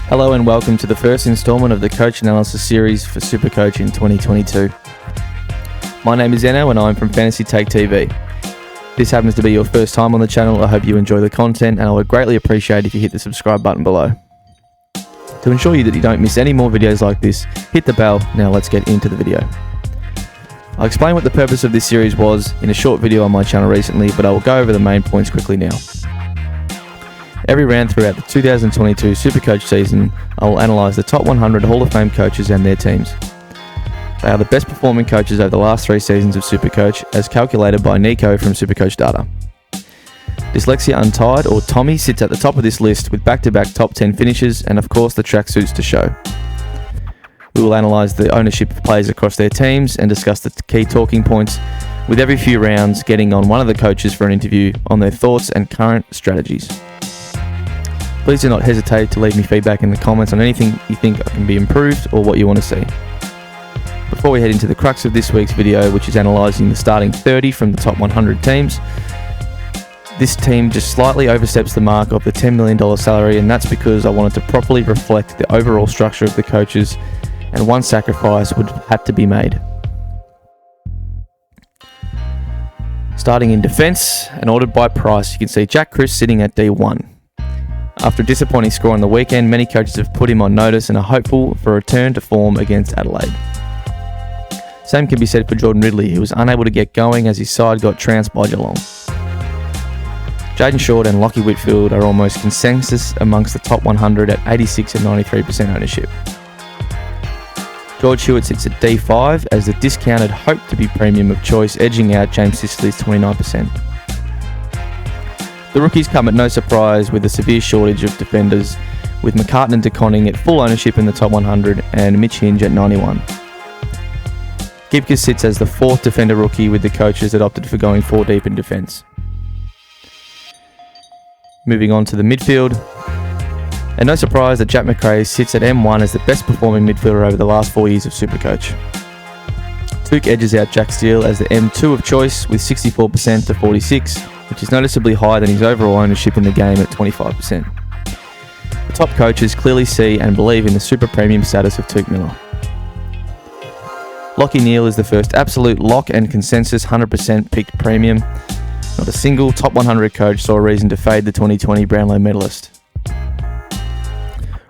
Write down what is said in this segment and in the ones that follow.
Hello and welcome to the first instalment of the Coach Analysis series for SuperCoach in 2022. My name is Enno and I'm from Fantasy Take TV. If this happens to be your first time on the channel, I hope you enjoy the content and I would greatly appreciate if you hit the subscribe button below. To ensure that you don't miss any more videos like this, hit the bell. Now let's get into the video. I'll explain what the purpose of this series was in a short video on my channel recently, but I will go over the main points quickly now. Every round throughout the 2022 SuperCoach season, I will analyse the top 100 Hall of Fame coaches and their teams. They are the best performing coaches over the last 3 seasons of SuperCoach, as calculated by Nico from SuperCoach data. Dyslexia Untied, or Tommy, sits at the top of this list with back-to-back top 10 finishes and of course the tracksuits to show. We will analyse the ownership of players across their teams and discuss the key talking points, with every few rounds getting on one of the coaches for an interview on their thoughts and current strategies. Please do not hesitate to leave me feedback in the comments on anything you think can be improved or what you want to see. Before we head into the crux of this week's video, which is analysing the starting 30 from the top 100 teams, this team just slightly oversteps the mark of the $10 million salary, and that's because I wanted to properly reflect the overall structure of the coaches, and one sacrifice would have to be made. Starting in defence and ordered by price, you can see Jack Chris sitting at D1. After a disappointing score on the weekend, many coaches have put him on notice and are hopeful for a return to form against Adelaide. Same can be said for Jordan Ridley, who was unable to get going as his side got trounced by Geelong. Jaden Short and Lockie Whitfield are almost consensus amongst the top 100 at 86 and 93% ownership. George Hewitt sits at D5 as the discounted hope-to-be premium of choice, edging out James Sicily's 29%. The rookies come at no surprise with a severe shortage of defenders, with McCartan and DeConning at full ownership in the top 100 and Mitch Hinge at 91. Gibcus sits as the 4th defender rookie, with the coaches that opted for going 4 deep in defence. Moving on to the midfield, and no surprise that Jack McRae sits at M1 as the best performing midfielder over the last 4 years of SuperCoach. Touk edges out Jack Steele as the M2 of choice with 64% to 46%, which is noticeably higher than his overall ownership in the game at 25%. The top coaches clearly see and believe in the super premium status of Touk Miller. Lachie Neale is the first absolute lock and consensus 100% picked premium. Not a single top 100 coach saw a reason to fade the 2020 Brownlow medalist.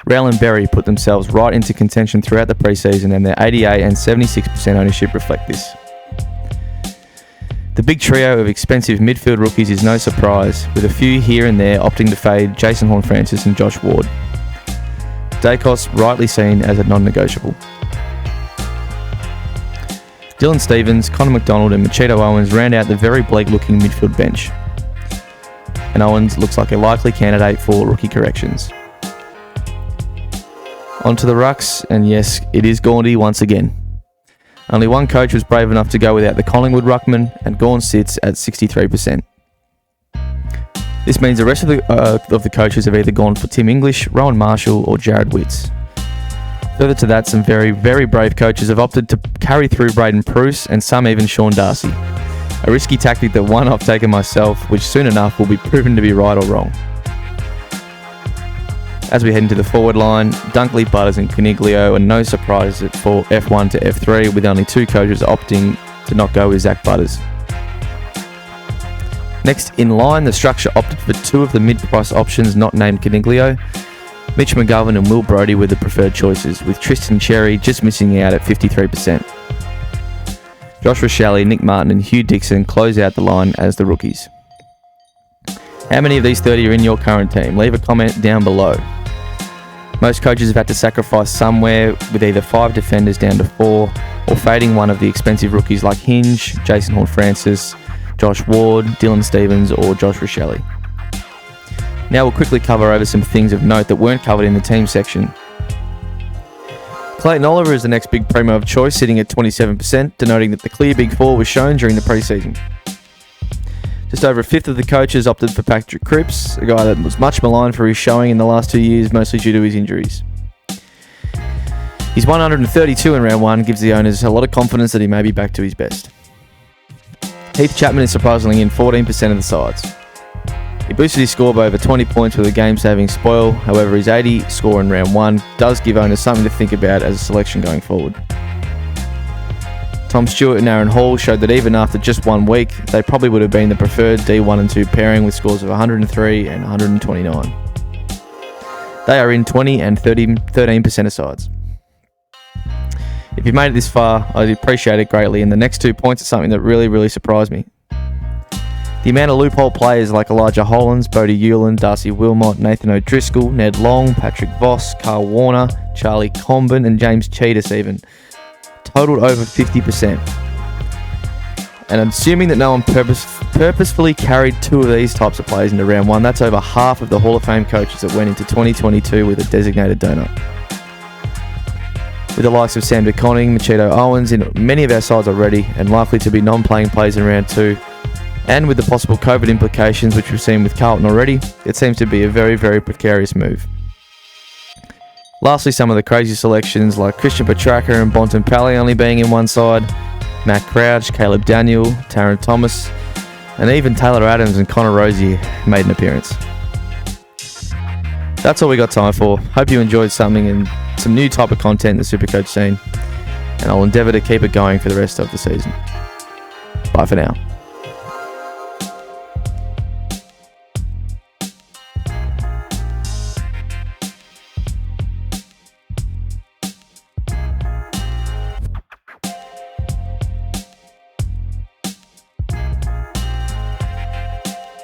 Rowell and Berry put themselves right into contention throughout the preseason, and their 88 and 76% ownership reflect this. The big trio of expensive midfield rookies is no surprise, with a few here and there opting to fade Jason Horne-Francis and Josh Ward. Dacos rightly seen as a non-negotiable. Dylan Stephens, Connor McDonald and Machito Owens round out the very bleak-looking midfield bench. And Owens looks like a likely candidate for rookie corrections. Onto the rucks, and yes, it is Gaundy once again. Only one coach was brave enough to go without the Collingwood ruckman, and Gawn sits at 63%. This means the rest of the coaches have either gone for Tim English, Rowan Marshall or Jared Witts. Further to that, some very, very brave coaches have opted to carry through Braden Pruce and some even Sean Darcy. A risky tactic that one I've taken myself, which soon enough will be proven to be right or wrong. As we head into the forward line, Dunkley, Butters and Coniglio, and no surprise for F1 to F3, with only 2 coaches opting to not go with Zach Butters. Next in line, the structure opted for 2 of the mid-price options not named Coniglio. Mitch McGovern and Will Brodie were the preferred choices, with Tristan Cherry just missing out at 53%. Josh Rochelle, Nick Martin and Hugh Dixon close out the line as the rookies. How many of these 30 are in your current team? Leave a comment down below. Most coaches have had to sacrifice somewhere, with either 5 defenders down to 4, or fading one of the expensive rookies like Hinge, Jason Horne-Francis, Josh Ward, Dylan Stephens or Josh Rochelle. Now we'll quickly cover over some things of note that weren't covered in the team section. Clayton Oliver is the next big promo of choice, sitting at 27%, denoting that the clear big 4 was shown during the preseason. Just over a fifth of the coaches opted for Patrick Cripps, a guy that was much maligned for his showing in the last 2 years, mostly due to his injuries. His 132 in round 1 gives the owners a lot of confidence that he may be back to his best. Heath Chapman is surprisingly in 14% of the sides. He boosted his score by over 20 points with a game-saving spoil. However, his 80 score in round 1 does give owners something to think about as a selection going forward. Tom Stewart and Aaron Hall showed that even after just 1 week, they probably would have been the preferred D1 and 2 pairing with scores of 103 and 129. They are in 20 and 13% of sides. If you've made it this far, I'd appreciate it greatly, and the next 2 points are something that really surprised me. The amount of loophole players like Elijah Hollands, Bodie Hewlin, Darcy Wilmot, Nathan O'Driscoll, Ned Long, Patrick Voss, Carl Warner, Charlie Comben and James Cheetahs even totaled over 50%. And assuming that no one purposefully carried 2 of these types of players into round 1, that's over half of the Hall of Fame coaches that went into 2022 with a designated donut. With the likes of Sam DeConning, Machito Owens in many of our sides already and likely to be non-playing players in round 2, and with the possible COVID implications which we've seen with Carlton already, it seems to be a very precarious move. Lastly, some of the crazy selections like Christian Petrarca and Bontempelli only being in one side, Matt Crouch, Caleb Daniel, Taron Thomas, and even Taylor Adams and Connor Rosier made an appearance. That's all we got time for. Hope you enjoyed something and some new type of content in the SuperCoach scene, and I'll endeavour to keep it going for the rest of the season. Bye for now.